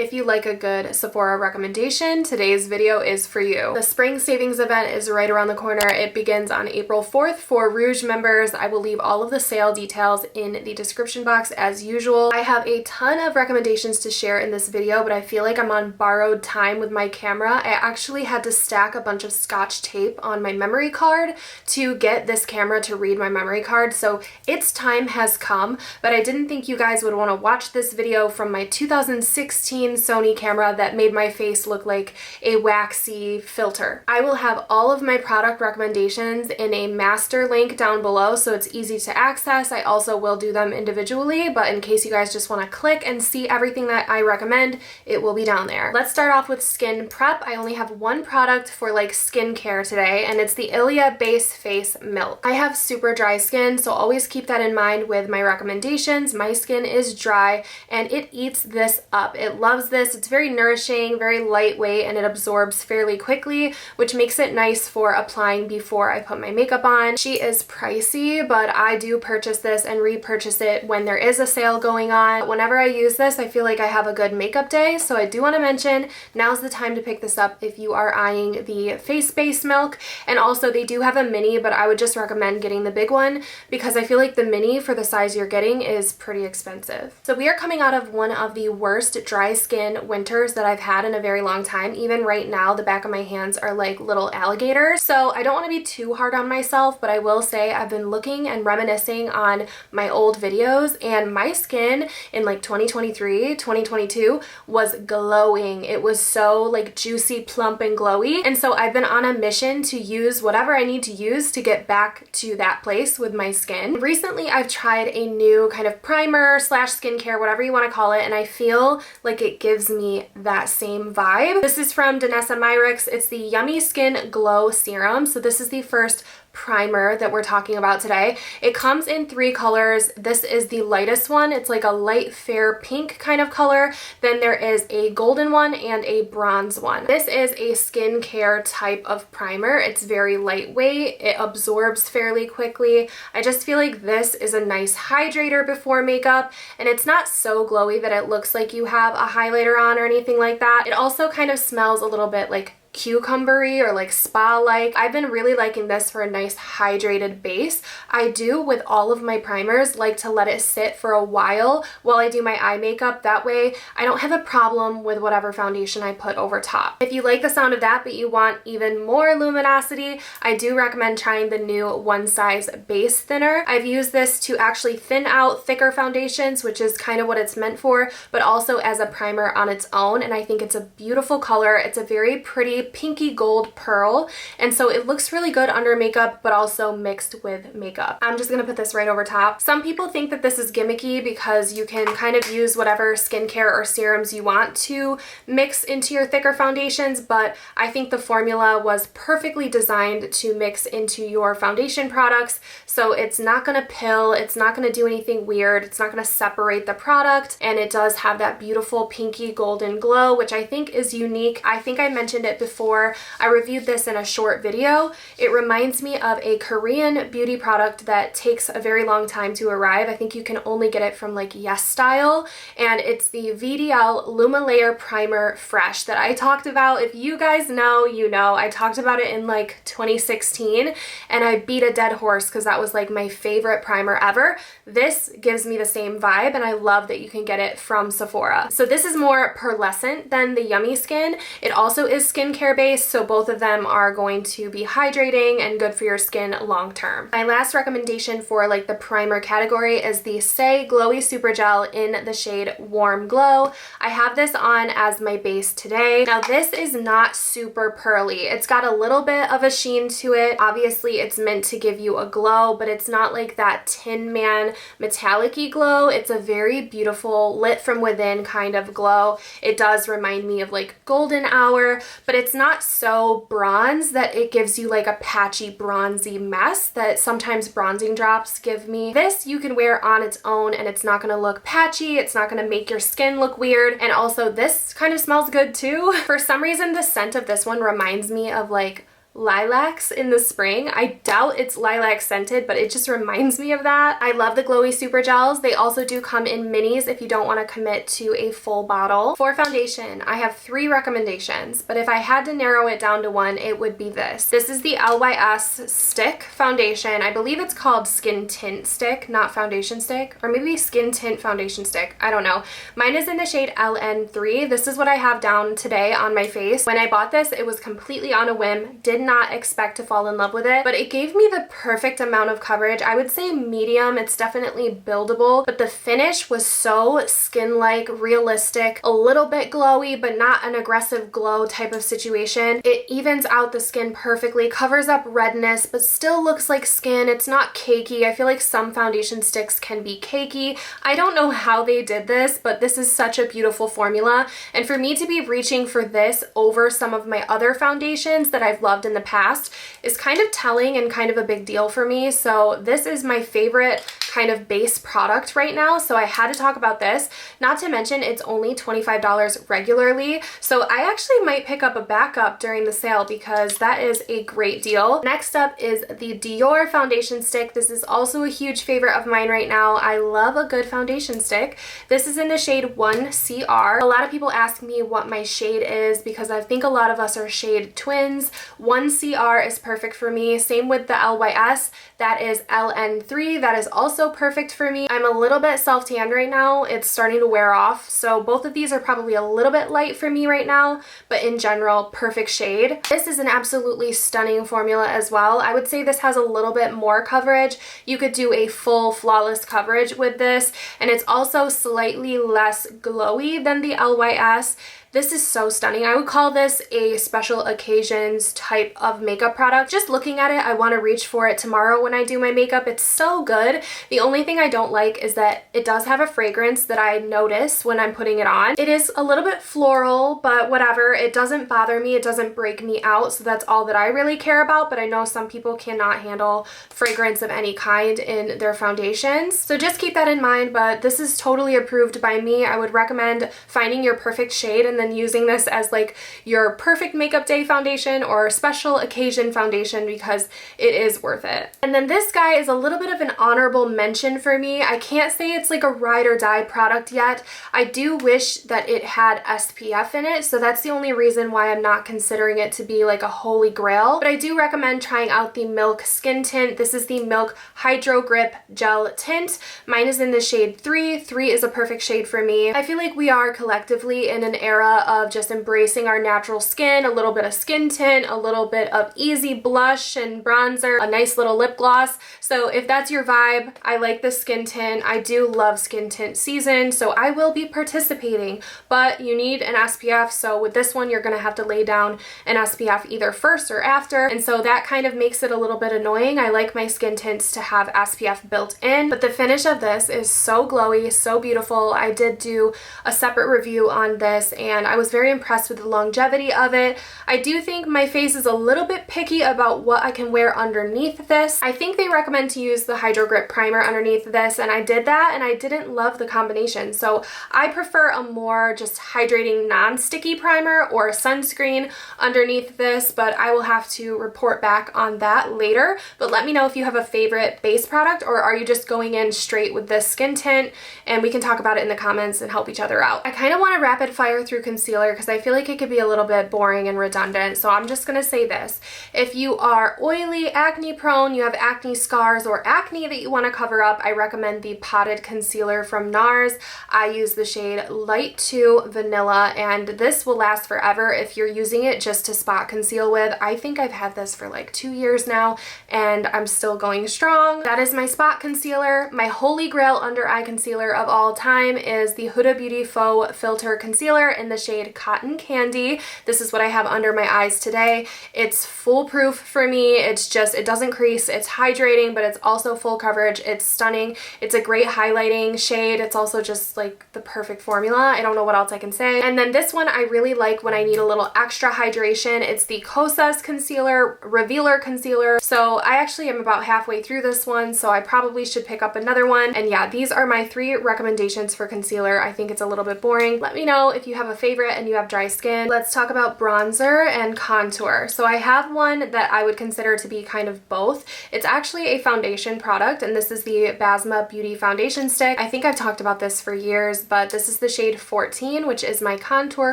If you like a good Sephora recommendation, today's video is for you. The spring savings event is right around the corner. It begins on April 4th for Rouge members. I will leave all of the sale details in the description box as usual. I have a ton of recommendations to share in this video, but I feel like I'm on borrowed time with my camera. I actually had to stack a bunch of Scotch tape on my memory card to get this camera to read my memory card, so its time has come, but I didn't think you guys would want to watch this video from my 2016 Sony camera that made my face look like a waxy filter. I will have all of my product recommendations in a master link down below so it's easy to access. I also will do them individually, but in case you guys just want to click and see everything that I recommend, it will be down there. Let's start off with skin prep. I only have one product for like skincare today, and it's the Ilia Base Face Milk. I have super dry skin, so always keep that in mind with my recommendations. My skin is dry and it eats this up. It loves this. It's very nourishing, very lightweight, and it absorbs fairly quickly, which makes it nice for applying before I put my makeup on. She is pricey, but I do purchase this and repurchase it when there is a sale going on. Whenever I use this, I feel like I have a good makeup day, so I do want to mention now's the time to pick this up if you are eyeing the Face Base Milk. And also they do have a mini, but I would just recommend getting the big one because I feel like the mini for the size you're getting is pretty expensive. So we are coming out of one of the worst dry skin winters that I've had in a very long time. Even right now, the back of my hands are like little alligators. So I don't want to be too hard on myself, but I will say I've been looking and reminiscing on my old videos, and my skin in like 2023, 2022 was glowing. It was so like juicy, plump, and glowy. And so I've been on a mission to use whatever I need to use to get back to that place with my skin. Recently, I've tried a new kind of primer slash skincare, whatever you want to call it, and I feel like it gives me that same vibe. This is from MOIRA. It's the Yummy Skin Glow Serum. So this is the first primer that we're talking about today. It comes in 3 colors. This is the lightest one. It's like a light fair pink kind of color. Then there is a golden one and a bronze one. This is a skincare type of primer. It's very lightweight. It absorbs fairly quickly. I just feel like this is a nice hydrator before makeup, and it's not so glowy that it looks like you have a highlighter on or anything like that. It also kind of smells a little bit like cucumbery or like spa-like. I've been really liking this for a nice hydrated base. I do with all of my primers like to let it sit for a while I do my eye makeup. That way I don't have a problem with whatever foundation I put over top. If you like the sound of that but you want even more luminosity, I do recommend trying the new One Size Base Thinner. I've used this to actually thin out thicker foundations, which is kind of what it's meant for, but also as a primer on its own, and I think it's a beautiful color. It's a very pretty pinky gold pearl, and so it looks really good under makeup but also mixed with makeup. I'm just gonna put this right over top. Some people think that this is gimmicky because you can kind of use whatever skincare or serums you want to mix into your thicker foundations, but I think the formula was perfectly designed to mix into your foundation products, so it's not gonna pill, it's not gonna do anything weird, it's not gonna separate the product, and it does have that beautiful pinky golden glow, which I think is unique. I think I mentioned it before. I reviewed this in a short video. It reminds me of a Korean beauty product that takes a very long time to arrive. I think you can only get it from like Yes Style, and it's the VDL Luma Layer Primer Fresh that I talked about. If you guys know, you know. I talked about it in like 2016 and I beat a dead horse because that was like my favorite primer ever. This gives me the same vibe, and I love that you can get it from Sephora. So this is more pearlescent than the Yummy Skin. It also is skincare base, so both of them are going to be hydrating and good for your skin long term. My last recommendation for like the primer category is the Say Glowy Super Gel in the shade Warm Glow. I have this on as my base today. Now this is not super pearly. It's got a little bit of a sheen to it. Obviously it's meant to give you a glow, but it's not like that Tin Man metallic-y glow. It's a very beautiful lit from within kind of glow. It does remind me of like golden hour, but it's not so bronze that it gives you like a patchy bronzy mess that sometimes bronzing drops give me. This you can wear on its own and it's not going to look patchy, it's not going to make your skin look weird, and also this kind of smells good too. For some reason the scent of this one reminds me of like lilacs in the spring. I doubt it's lilac scented, but it just reminds me of that. I love the glowy super gels. They also do come in minis if you don't want to commit to a full bottle. For foundation, I have 3 recommendations, but if I had to narrow it down to one, it would be this. This is the LYS Stick Foundation. I believe it's called Skin Tint Stick, not Foundation Stick, or maybe Skin Tint Foundation Stick. I don't know. Mine is in the shade LN3. This is what I have down today on my face. When I bought this, it was completely on a whim. Did not expect to fall in love with it, but it gave me the perfect amount of coverage. I would say medium. It's definitely buildable, but the finish was so skin-like, realistic, a little bit glowy, but not an aggressive glow type of situation. It evens out the skin perfectly, covers up redness, but still looks like skin. It's not cakey. I feel like some foundation sticks can be cakey. I don't know how they did this, but this is such a beautiful formula, and for me to be reaching for this over some of my other foundations that I've loved in the past is kind of telling and kind of a big deal for me. So this is my favorite kind of base product right now, so I had to talk about this. Not to mention it's only $25 regularly, so I actually might pick up a backup during the sale because that is a great deal. Next up is the Dior foundation stick. This is also a huge favorite of mine right now. I love a good foundation stick. This is in the shade 1CR. A lot of people ask me what my shade is because I think a lot of us are shade twins. 1CR is perfect for me. Same with the LYS. That is LN3. That is also perfect for me. I'm a little bit self-tanned right now. It's starting to wear off, so both of these are probably a little bit light for me right now, but in general, perfect shade. This is an absolutely stunning formula as well. I would say this has a little bit more coverage. You could do a full flawless coverage with this, and it's also slightly less glowy than the LYS. This is so stunning. I would call this a special occasions type of makeup product. Just looking at it, I want to reach for it tomorrow when I do my makeup. It's so good. The only thing I don't like is that it does have a fragrance that I notice when I'm putting it on. It is a little bit floral, but whatever. It doesn't bother me. It doesn't break me out, so that's all that I really care about, but I know some people cannot handle fragrance of any kind in their foundations. So just keep that in mind, but this is totally approved by me. I would recommend finding your perfect shade and then using this as like your perfect makeup day foundation or special occasion foundation because it is worth it. And then this guy is a little bit of an honorable mention for me. I can't say it's like a ride or die product yet. I do wish that it had SPF in it, so that's the only reason why I'm not considering it to be like a holy grail. But I do recommend trying out the Milk Skin Tint. This is the Milk Hydro Grip Gel Tint. Mine is in the shade 3. 3 is a perfect shade for me. I feel like we are collectively in an era of just embracing our natural skin, a little bit of skin tint, a little bit of easy blush and bronzer, a nice little lip gloss. So if that's your vibe, I like the skin tint. I do love skin tint season, so I will be participating, but you need an SPF. So with this one, you're gonna have to lay down an SPF either first or after, and so that kind of makes it a little bit annoying. I like my skin tints to have SPF built in, but the finish of this is so glowy, so beautiful. I did do a separate review on this, and I was very impressed with the longevity of it. I do think my face is a little bit picky about what I can wear underneath this. I think they recommend to use the Hydro Grip Primer underneath this, and I did that, and I didn't love the combination. So I prefer a more just hydrating non-sticky primer or a sunscreen underneath this, but I will have to report back on that later. But let me know if you have a favorite base product, or are you just going in straight with this skin tint, and we can talk about it in the comments and help each other out. I kind of want to rapid fire through concealer because I feel like it could be a little bit boring and redundant, so I'm just gonna say this. If you are oily, acne prone, you have acne scars or acne that you want to cover up, I recommend the Potted Concealer from NARS. I use the shade Light 2 Vanilla, and this will last forever if you're using it just to spot conceal with. I think I've had this for like 2 years now, and I'm still going strong. That is my spot concealer. My holy grail under eye concealer of all time is the Huda Beauty Faux Filter Concealer in the shade Cotton Candy. This is what I have under my eyes today. It's foolproof for me. It's just, it doesn't crease. It's hydrating, but it's also full coverage. It's stunning. It's a great highlighting shade. It's also just like the perfect formula. I don't know what else I can say. And then this one I really like when I need a little extra hydration. It's the Kosas Concealer Revealer Concealer. So I actually am about halfway through this one, so I probably should pick up another one. And yeah, these are my 3 recommendations for concealer. I think it's a little bit boring. Let me know if you have a favorite favorite and you have dry skin, let's talk about bronzer and contour. So I have one that I would consider to be kind of both. It's actually a foundation product, and this is the Basma Beauty Foundation Stick. I think I've talked about this for years, but this is the shade 14, which is my contour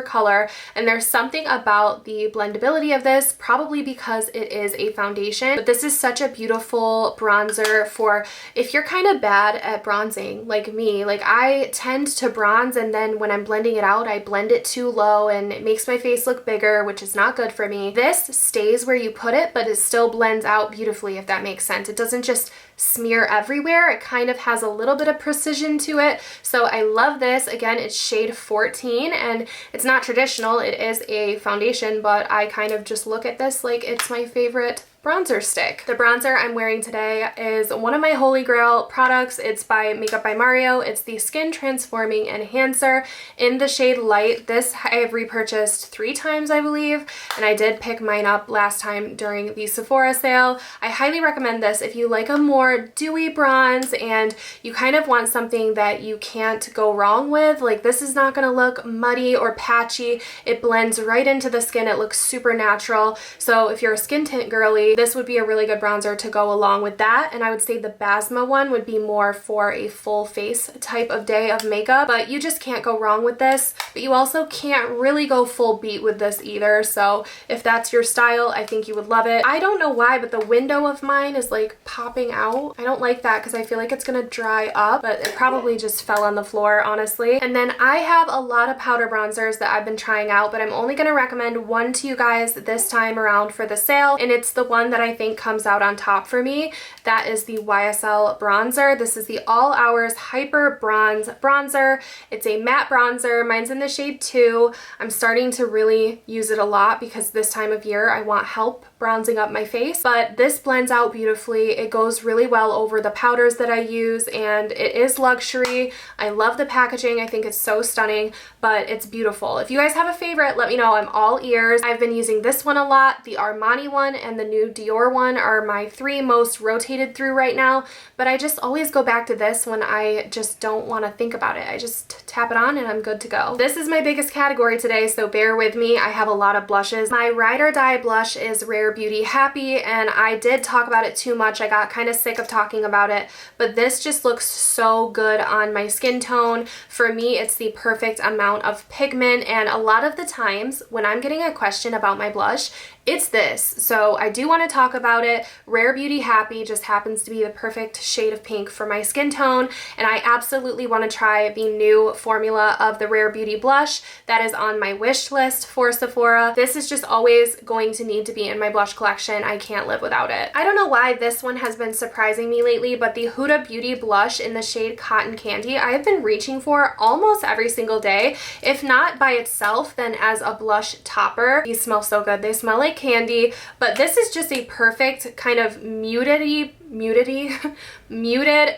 color, and there's something about the blendability of this, probably because it is a foundation, but this is such a beautiful bronzer for if you're kind of bad at bronzing like me. Like, I tend to bronze, and then when I'm blending it out, I blend it too low and it makes my face look bigger, which is not good for me. This stays where you put it, but it still blends out beautifully, if that makes sense. It doesn't just smear everywhere. It kind of has a little bit of precision to it. So I love this. Again, it's shade 14, and it's not traditional. It is a foundation, but I kind of just look at this like it's my favorite bronzer stick. The bronzer I'm wearing today is one of my holy grail products. It's by Makeup by Mario. It's the Skin Transforming Enhancer in the shade Light. This I have repurchased 3 times, I believe, and I did pick mine up last time during the Sephora sale. I highly recommend this if you like a more dewy bronze and you kind of want something that you can't go wrong with. Like, this is not going to look muddy or patchy. It blends right into the skin. It looks super natural. So if you're a skin tint girly, this would be a really good bronzer to go along with that. And I would say the Basma one would be more for a full face type of day of makeup, but you just can't go wrong with this. But you also can't really go full beat with this either. So if that's your style, I think you would love it. I don't know why, but the window of mine is like popping out. I don't like that because I feel like it's gonna dry up, but it probably just fell on the floor, honestly. And then I have a lot of powder bronzers that I've been trying out, but I'm only gonna recommend one to you guys this time around for the sale, and it's the one that I think comes out on top for me. That is the YSL bronzer. This is the All Hours Hyper Bronze Bronzer. It's a matte bronzer. Mine's in the shade 2. I'm starting to really use it a lot because this time of year I want help bronzing up my face, but this blends out beautifully. It goes really well over the powders that I use, and it is luxury. I love the packaging. I think it's so stunning, but it's beautiful. If you guys have a favorite, let me know. I'm all ears. I've been using this one a lot. The Armani one and the new Dior one are my 3 most rotated through right now, but I just always go back to this when I just don't want to think about it. I just tap it on and I'm good to go. This is my biggest category today, so bear with me. I have a lot of blushes. My ride or die blush is Rare Beauty Happy, and I did talk about it too much. I got kind of sick of talking about it, but this just looks so good on my skin tone. For me, it's the perfect amount of pigment, and a lot of the times when I'm getting a question about my blush, it's this. So I do want to talk about it. Rare Beauty Happy just happens to be the perfect shade of pink for my skin tone, and I absolutely want to try the new formula of the Rare Beauty blush that is on my wish list for Sephora. This is just always going to need to be in my blush collection. I can't live without it. I don't know why this one has been surprising me lately, but the Huda Beauty blush in the shade Cotton Candy, I have been reaching for almost every single day. If not by itself, then as a blush topper. These smell so good. They smell like candy, but this is just a perfect kind of muted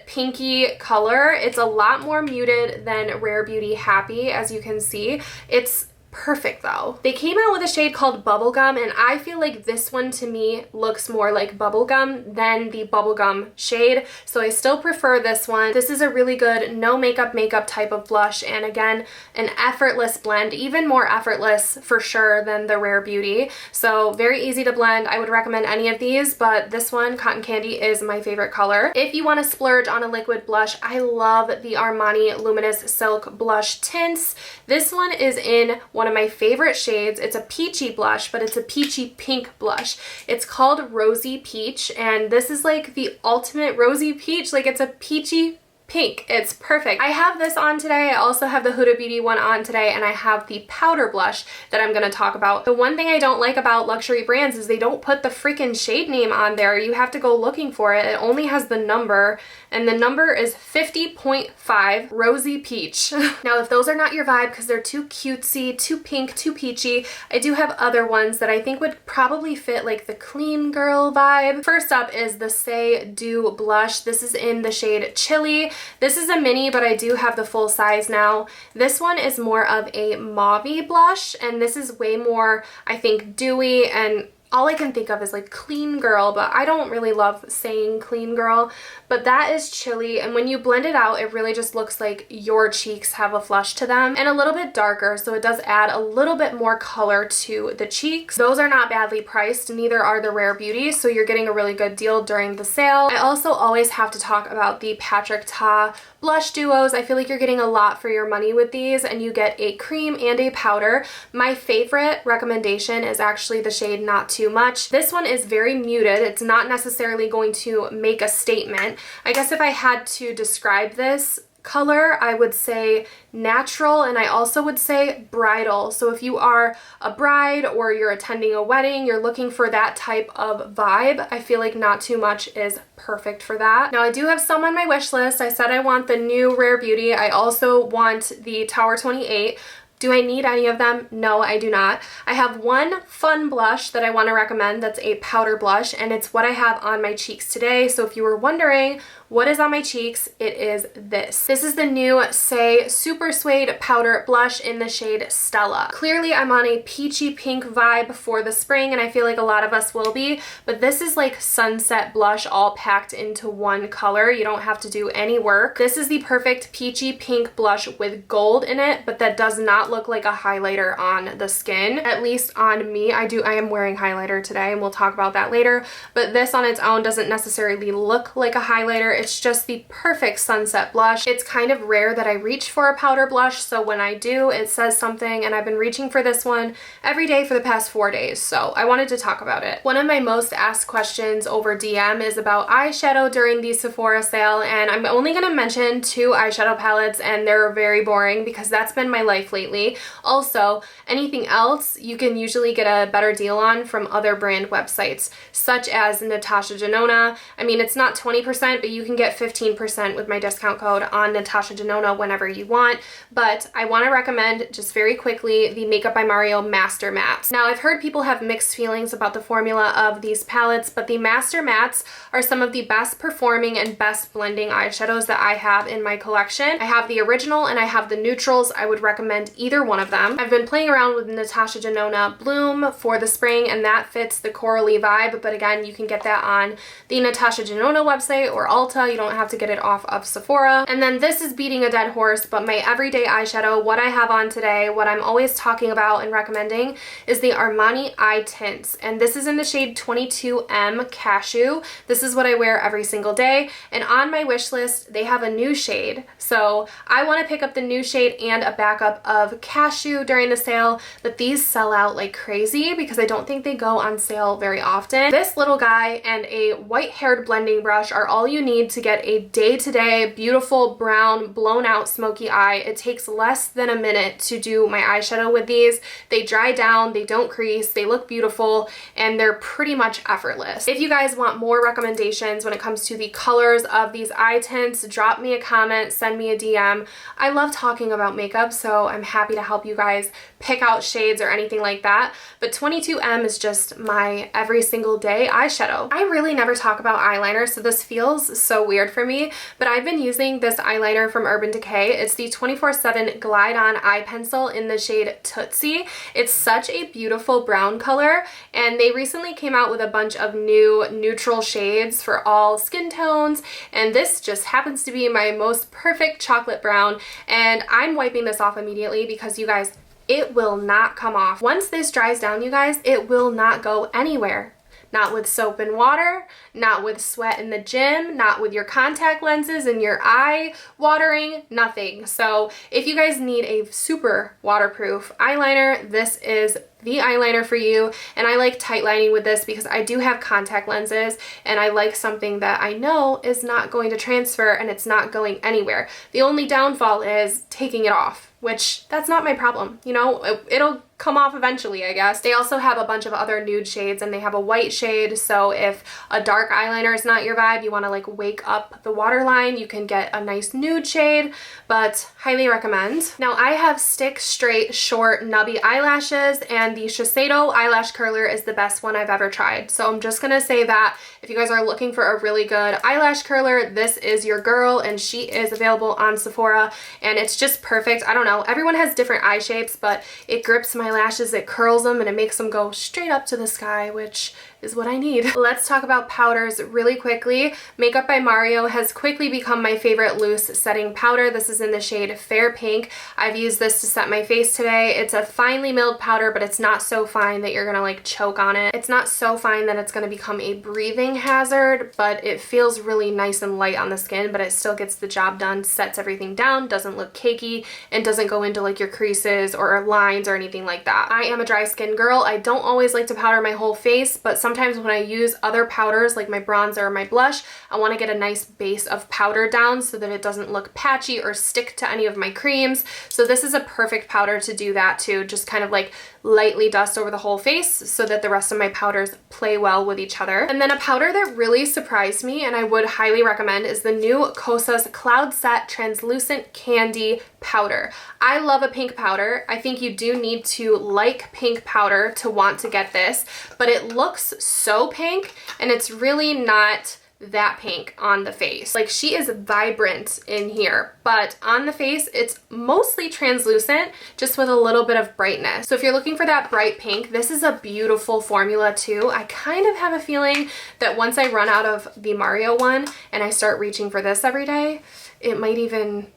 pinky color. It's a lot more muted than Rare Beauty Happy, as you can see. It's perfect though. They came out with a shade called Bubblegum, and I feel like this one to me looks more like bubblegum than the Bubblegum shade, so I still prefer this one. This is a really good no makeup type of blush, and again, an effortless blend, even more effortless for sure than the Rare Beauty. So very easy to blend. I would recommend any of these, but this one, Cotton Candy, is my favorite color. If you want to splurge on a liquid blush, I love the Armani Luminous Silk Blush Tints. This one is in one of my favorite shades. It's a peachy blush, but it's a peachy pink blush. It's called Rosy Peach, and this is like the ultimate rosy peach. Like, it's a peachy pink. It's perfect. I have this on today. I also have the Huda Beauty one on today, and I have the powder blush that I'm going to talk about. The one thing I don't like about luxury brands is they don't put the freaking shade name on there. You have to go looking for it. It only has the number, and the number is 50.5 Rosy Peach. Now, if those are not your vibe because they're too cutesy, too pink, too peachy, I do have other ones that I think would probably fit like the clean girl vibe. First up is the Say Do blush. This is in the shade Chili. This is a mini, but I do have the full size now. This one is more of a mauve-y blush, and this is way more, I think, dewy and all I can think of is like clean girl, but I don't really love saying clean girl, but that is chilly, and when you blend it out, it really just looks like your cheeks have a flush to them, and a little bit darker, so it does add a little bit more color to the cheeks. Those are not badly priced, neither are the Rare Beauty, so you're getting a really good deal during the sale. I also always have to talk about the Patrick Ta blush duos. I feel like you're getting a lot for your money with these, and you get a cream and a powder. My favorite recommendation is actually the shade Not Too Much. This one is very muted. It's not necessarily going to make a statement. I guess if I had to describe this color, I would say natural, and I also would say bridal. So if you are a bride or you're attending a wedding, you're looking for that type of vibe, I feel like Not Too Much is perfect for that. Now I do have some on my wish list. I said I want the new Rare Beauty. I also want the Tower 28. Do I need any of them? No, I do not. I have one fun blush that I want to recommend that's a powder blush, and it's what I have on my cheeks today. So if you were wondering what is on my cheeks, it is this. This is the new Say Super Suede Powder Blush in the shade Stella. Clearly I'm on a peachy pink vibe for the spring, and I feel like a lot of us will be, but this is like sunset blush all packed into one color. You don't have to do any work. This is the perfect peachy pink blush with gold in it, but that does not look like a highlighter on the skin, at least on me. I am wearing highlighter today, and we'll talk about that later, but this on its own doesn't necessarily look like a highlighter. It's just the perfect sunset blush. It's kind of rare that I reach for a powder blush, so when I do, it says something, and I've been reaching for this one every day for the past 4 days, so I wanted to talk about it. One of my most asked questions over DM is about eyeshadow during the Sephora sale, and I'm only going to mention 2 eyeshadow palettes, and they're very boring because that's been my life lately. Also, anything else you can usually get a better deal on from other brand websites, such as NATASHA Denona. I mean, it's not 20%, but you can get 15% with my discount code on NATASHA Denona whenever you want. But I want to recommend, just very quickly, the Makeup by Mario Master Mattes. Now, I've heard people have mixed feelings about the formula of these palettes, but the Master Mattes are some of the best performing and best blending eyeshadows that I have in my collection. I have the original and I have the neutrals. I would recommend either one of them. I've been playing around with NATASHA Denona Bloom for the spring, and that fits the corally vibe, but again, you can get that on the NATASHA Denona website or Ulta. You don't have to get it off of Sephora. And then this is beating a dead horse, but my everyday eyeshadow, what I have on today, what I'm always talking about and recommending, is the Armani Eye Tints, and this is in the shade 22M Cashew. This is what I wear every single day, and on my wish list, they have a new shade, so I want to pick up the new shade and a backup of Cashew during the sale, but these sell out like crazy because I don't think they go on sale very often. This little guy and a white-haired blending brush are all you need to get a day-to-day beautiful brown blown out smoky eye. It takes less than a minute to do my eyeshadow with these. They dry down, they don't crease, they look beautiful, and they're pretty much effortless. If you guys want more recommendations when it comes to the colors of these eye tints, drop me a comment, send me a DM. I love talking about makeup, so I'm happy to help you guys pick out shades or anything like that, but 22M is just my every single day eyeshadow. I really never talk about eyeliner, so this feels so weird for me, but I've been using this eyeliner from Urban Decay. It's the 24/7 Glide On Eye Pencil in the shade Tootsie. It's such a beautiful brown color, and they recently came out with a bunch of new neutral shades for all skin tones, and this just happens to be my most perfect chocolate brown, and I'm wiping this off immediately because, you guys, it will not come off. Once this dries down, you guys, it will not go anywhere. Not with soap and water, not with sweat in the gym, not with your contact lenses and your eye watering, nothing. So if you guys need a super waterproof eyeliner, this is the eyeliner for you. And I like tight lining with this because I do have contact lenses, and I like something that I know is not going to transfer and it's not going anywhere. The only downfall is taking it off, which that's not my problem. You know, it'll come off eventually, I guess. They also have a bunch of other nude shades, and they have a white shade, so if a dark eyeliner is not your vibe, you want to like wake up the waterline, you can get a nice nude shade, but highly recommend. Now I have stick, straight, short, nubby eyelashes, and the Shiseido eyelash curler is the best one I've ever tried. So I'm just gonna say that if you guys are looking for a really good eyelash curler, this is your girl, and she is available on Sephora, and it's just perfect. I don't know, know, everyone has different eye shapes, but it grips my lashes, it curls them, and it makes them go straight up to the sky, which is what I need. Let's talk about powders really quickly. Makeup by Mario has quickly become my favorite loose setting powder. This is in the shade Fair Pink. I've used this to set my face today. It's a finely milled powder, but it's not so fine that you're gonna like choke on it. It's not so fine that it's gonna become a breathing hazard, but it feels really nice and light on the skin, but it still gets the job done, sets everything down, doesn't look cakey, and doesn't go into like your creases or lines or anything like that. I am a dry skin girl. I don't always like to powder my whole face, but sometimes when I use other powders like my bronzer or my blush, I want to get a nice base of powder down so that it doesn't look patchy or stick to any of my creams. So this is a perfect powder to do that too. Just kind of like lightly dust over the whole face so that the rest of my powders play well with each other. And then a powder that really surprised me and I would highly recommend is the new Kosas Cloud Set Translucent Candy Powder. I love a pink powder. I think you do need to like pink powder to want to get this, but it looks so pink and it's really not that pink on the face. Like, she is vibrant in here, but on the face it's mostly translucent, just with a little bit of brightness. So if you're looking for that bright pink, this is a beautiful formula too. I kind of have a feeling that once I run out of the Mario one and I start reaching for this every day, it might even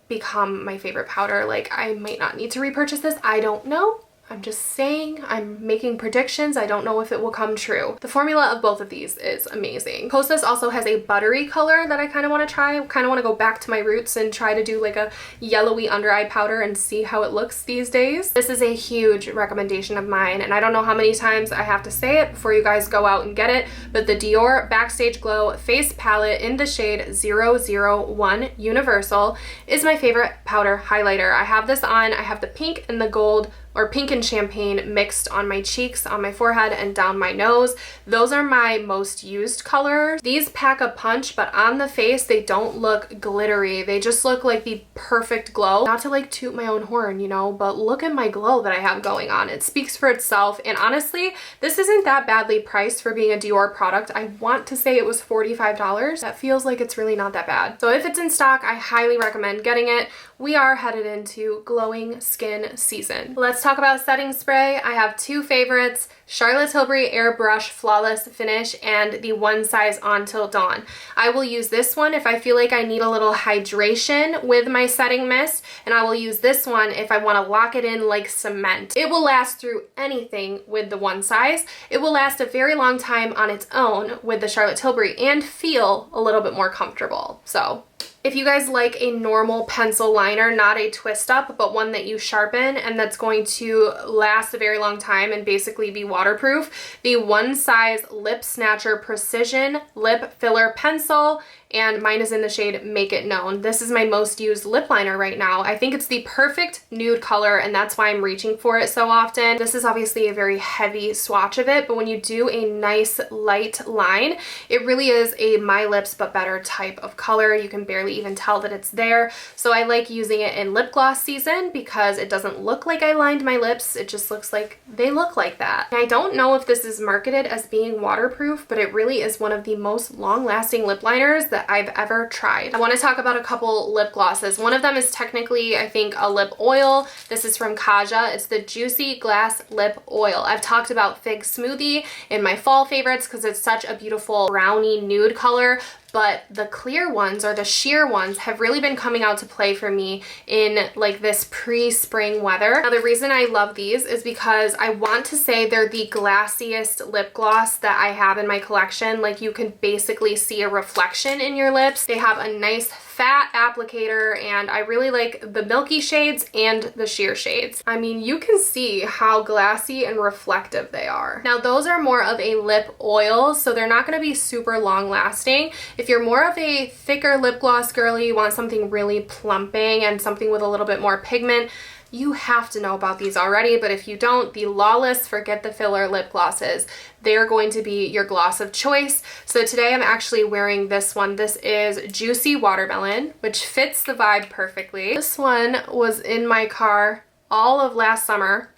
become my favorite powder. Like, I might not need to repurchase this. I don't know. I'm just saying, I'm making predictions. I don't know if it will come true. The formula of both of these is amazing. Kosas also has a buttery color that I kind of want to try. I kind of want to go back to my roots and try to do like a yellowy under eye powder and see how it looks these days. This is a huge recommendation of mine, and I don't know how many times I have to say it before you guys go out and get it, but the Dior Backstage Glow Face Palette in the shade 001 Universal is my favorite powder highlighter. I have this on. I have the pink and the gold, or pink and champagne, mixed on my cheeks, on my forehead, and down my nose. Those are my most used colors. These pack a punch, but on the face, they don't look glittery. They just look like the perfect glow. Not to like toot my own horn, you know, but look at my glow that I have going on. It speaks for itself, and honestly, this isn't that badly priced for being a Dior product. I want to say it was $45. That feels like it's really not that bad. So if it's in stock, I highly recommend getting it. We are headed into glowing skin season. Let's talk about setting spray. I have two favorites: Charlotte Tilbury Airbrush Flawless Finish and the One Size On Till Dawn. I will use this one if I feel like I need a little hydration with my setting mist, and I will use this one if I want to lock it in like cement. It will last through anything with the One Size. It will last a very long time on its own with the Charlotte Tilbury and feel a little bit more comfortable. So if you guys like a normal pencil liner, not a twist up, but one that you sharpen and that's going to last a very long time and basically be waterproof, the One Size Lip Snatcher Precision Lip Filler Pencil, and mine is in the shade Make It Known. This is my most used lip liner right now. I think it's the perfect nude color, and that's why I'm reaching for it so often. This is obviously a very heavy swatch of it, but when you do a nice light line, it really is a My Lips But Better type of color. You can barely even tell that it's there. So I like using it in lip gloss season because it doesn't look like I lined my lips. It just looks like they look like that. I don't know if this is marketed as being waterproof, but it really is one of the most long-lasting lip liners that I've ever tried. I want to talk about a couple lip glosses. One of them is technically, I think, a lip oil. This is from Kaja. It's the Juicy Glass Lip Oil. I've talked about Fig Smoothie in my fall favorites because it's such a beautiful brownie nude color, but the clear ones, or the sheer ones, have really been coming out to play for me in like this pre-spring weather. Now the reason I love these is because I want to say they're the glassiest lip gloss that I have in my collection. Like, you can basically see a reflection in your lips. They have a nice fat applicator, and I really like the milky shades and the sheer shades. I mean, you can see how glassy and reflective they are. Now those are more of a lip oil, so they're not going to be super long lasting. If you're more of a thicker lip gloss girly, you want something really plumping and something with a little bit more pigment, you have to know about these already, but if you don't, the Lawless Forget the Filler lip glosses, they're going to be your gloss of choice. So today I'm actually wearing this one. This is Juicy Watermelon, which fits the vibe perfectly. This one was in my car all of last summer,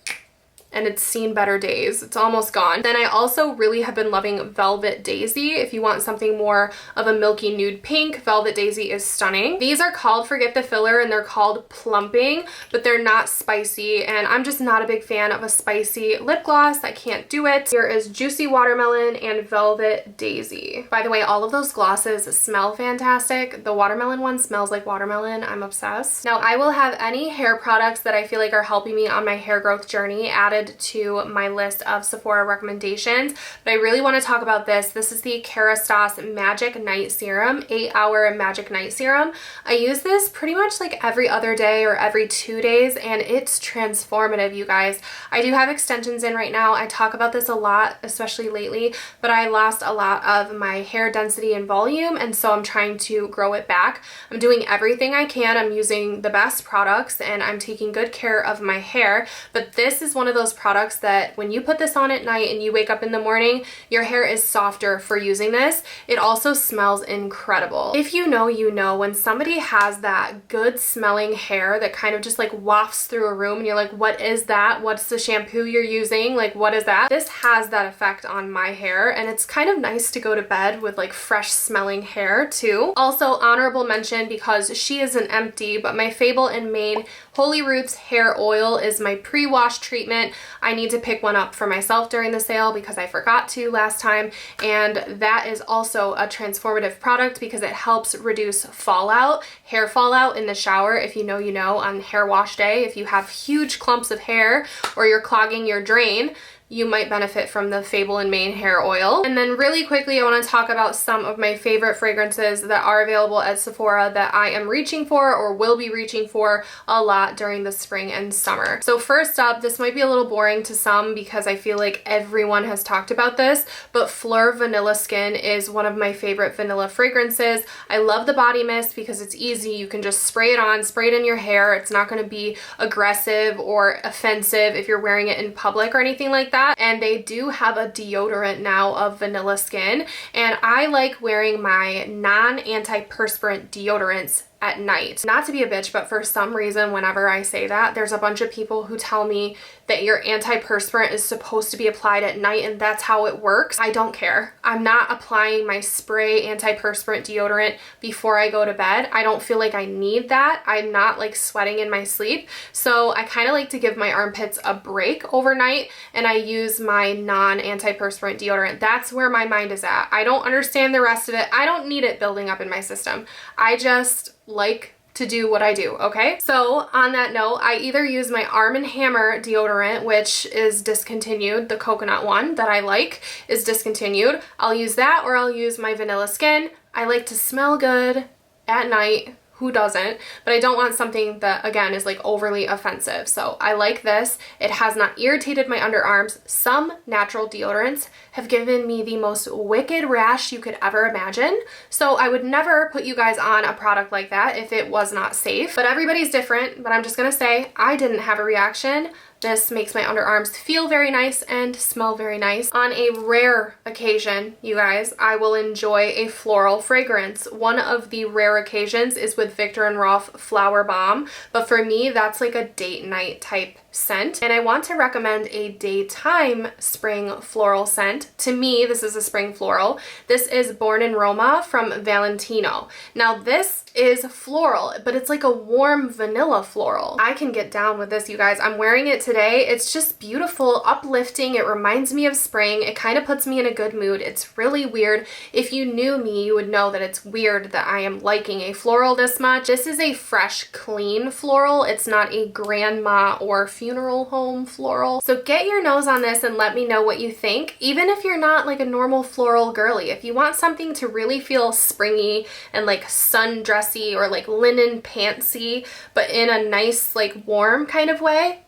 and it's seen better days. It's almost gone. Then I also really have been loving Velvet Daisy. If you want something more of a milky nude pink, Velvet Daisy is stunning. These are called Forget the Filler and they're called plumping, but they're not spicy, and I'm just not a big fan of a spicy lip gloss. I can't do it. Here is Juicy Watermelon and Velvet Daisy. By the way, all of those glosses smell fantastic. The watermelon one smells like watermelon. I'm obsessed. Now I will have any hair products that I feel like are helping me on my hair growth journey added to my list of Sephora recommendations, but I really want to talk about this. This is the Kerastase Magic Night Serum, 8-hour Magic Night Serum. I use this pretty much like every other day or every 2 days, and it's transformative, you guys. I do have extensions in right now. I talk about this a lot, especially lately, but I lost a lot of my hair density and volume, and so I'm trying to grow it back. I'm doing everything I can. I'm using the best products and I'm taking good care of my hair, but this is one of those products that when you put this on at night and you wake up in the morning, your hair is softer for using this. It also smells incredible. If you know, you know, when somebody has that good smelling hair that kind of just like wafts through a room and you're like, what is that? What's the shampoo you're using? Like, what is that? This has that effect on my hair, and it's kind of nice to go to bed with like fresh smelling hair too. Also, honorable mention, because she isn't empty, but my Fable and Mane Holy Roots hair oil is my pre-wash treatment. I need to pick one up for myself during the sale because I forgot to last time, and that is also a transformative product because it helps reduce fallout, hair fallout in the shower. If you know, you know, on hair wash day, if you have huge clumps of hair or you're clogging your drain, you might benefit from the Fable and Mane hair oil. And then really quickly, I want to talk about some of my favorite fragrances that are available at Sephora that I am reaching for or will be reaching for a lot during the spring and summer. So first up, this might be a little boring to some because I feel like everyone has talked about this, but Fleur Vanilla Skin is one of my favorite vanilla fragrances. I love the body mist because it's easy. You can just spray it on, spray it in your hair. It's not going to be aggressive or offensive if you're wearing it in public or anything like that. And they do have a deodorant now of Vanilla Skin, and I like wearing my non-antiperspirant deodorants at night. Not to be a bitch, but for some reason, whenever I say that, there's a bunch of people who tell me that your antiperspirant is supposed to be applied at night and that's how it works. I don't care. I'm not applying my spray antiperspirant deodorant before I go to bed. I don't feel like I need that. I'm not like sweating in my sleep. So I kind of like to give my armpits a break overnight, and I use my non-antiperspirant deodorant. That's where my mind is at. I don't understand the rest of it. I don't need it building up in my system. I just like to do what I do, okay? So on that note, I either use my Arm & Hammer deodorant, which is discontinued. The coconut one that I like is discontinued. I'll use that, or I'll use my Vanilla Skin. I like to smell good at night. Who doesn't? But I don't want something that, again, is like overly offensive. So I like this. It has not irritated my underarms. Some natural deodorants have given me the most wicked rash you could ever imagine. So I would never put you guys on a product like that if it was not safe. But everybody's different. But I'm just gonna say I didn't have a reaction. This makes my underarms feel very nice and smell very nice. On a rare occasion, you guys, I will enjoy a floral fragrance. One of the rare occasions is with Viktor & Rolf Flower Bomb, but for me, that's like a date night type scent, and I want to recommend a daytime spring floral scent. To me, this is a spring floral. This is Born in Roma from Valentino. Now this is floral, but it's like a warm vanilla floral. I can get down with this, you guys. I'm wearing it today. It's just beautiful, uplifting. It reminds me of spring. It kind of puts me in a good mood. It's really weird. If you knew me, you would know that it's weird that I am liking a floral this much. This is a fresh, clean floral. It's not a grandma or funeral home floral. So get your nose on this and let me know what you think. Even if you're not like a normal floral girly, if you want something to really feel springy and like sundressy or like linen pantsy, but in a nice like warm kind of way,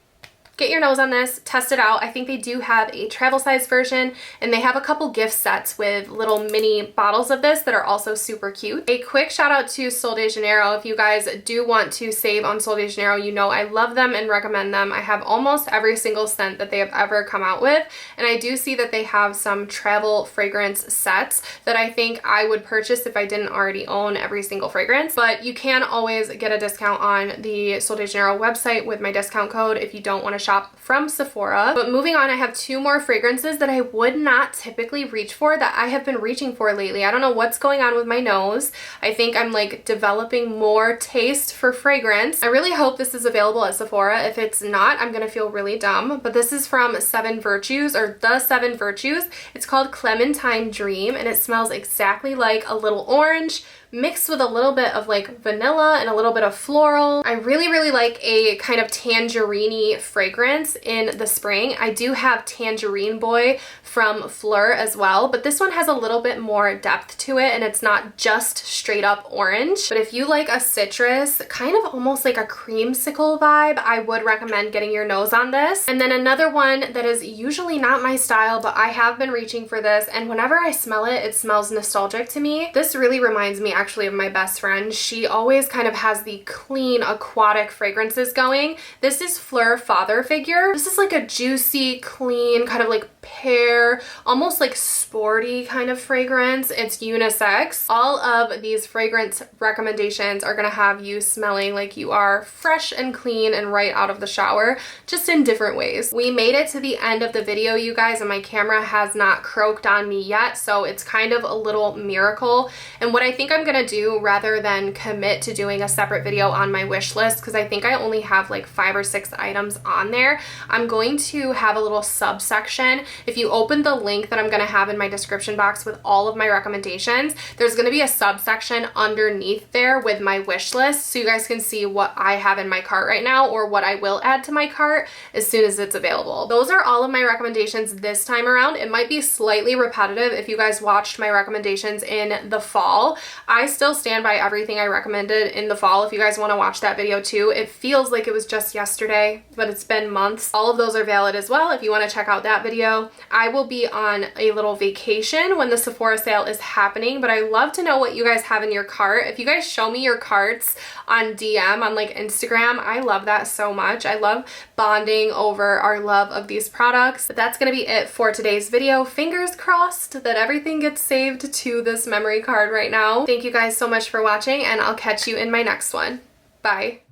get your nose on this, test it out. I think they do have a travel size version, and they have a couple gift sets with little mini bottles of this that are also super cute. A quick shout out to Sol de Janeiro. If you guys do want to save on Sol de Janeiro, you know I love them and recommend them. I have almost every single scent that they have ever come out with, and I do see that they have some travel fragrance sets that I think I would purchase if I didn't already own every single fragrance. But you can always get a discount on the Sol de Janeiro website with my discount code if you don't want to shop from Sephora. But moving on, I have two more fragrances that I would not typically reach for that I have been reaching for lately. I don't know what's going on with my nose. I think I'm like developing more taste for fragrance. I really hope this is available at Sephora. If it's not, I'm gonna feel really dumb. But this is from Seven Virtues, or The Seven Virtues. It's called Clementine Dream, and it smells exactly like a little orange mixed with a little bit of like vanilla and a little bit of floral. I really, really like a kind of tangerine-y fragrance in the spring. I do have Tangerine Boy from Fleur as well, but this one has a little bit more depth to it and it's not just straight up orange. But if you like a citrus, kind of almost like a creamsicle vibe, I would recommend getting your nose on this. And then another one that is usually not my style, but I have been reaching for this, and whenever I smell it, it smells nostalgic to me. This really reminds me actually of my best friend. She always kind of has the clean aquatic fragrances going. This is Fleur Father Figure. This is like a juicy, clean, kind of like pear, almost like sporty kind of fragrance. It's unisex. All of these fragrance recommendations are gonna have you smelling like you are fresh and clean and right out of the shower, just in different ways. We made it to the end of the video, you guys, and my camera has not croaked on me yet, so it's kind of a little miracle. And what I think I'm gonna do, rather than commit to doing a separate video on my wish list, because I think I only have like 5 or 6 items on there, I'm going to have a little subsection. If you open the link that I'm going to have in my description box with all of my recommendations, there's going to be a subsection underneath there with my wish list, so you guys can see what I have in my cart right now or what I will add to my cart as soon as it's available. Those are all of my recommendations this time around. It might be slightly repetitive if you guys watched my recommendations in the fall. I still stand by everything I recommended in the fall. If you guys want to watch that video too, it feels like it was just yesterday, but it's been months. All of those are valid as well if you want to check out that video. I will be on a little vacation when the Sephora sale is happening, but I love to know what you guys have in your cart. If you guys show me your carts on DM on like Instagram, I love that so much. I love bonding over our love of these products. But that's gonna be it for today's video. Fingers crossed that everything gets saved to this memory card right now. Thank you guys so much for watching, and I'll catch you in my next one. Bye.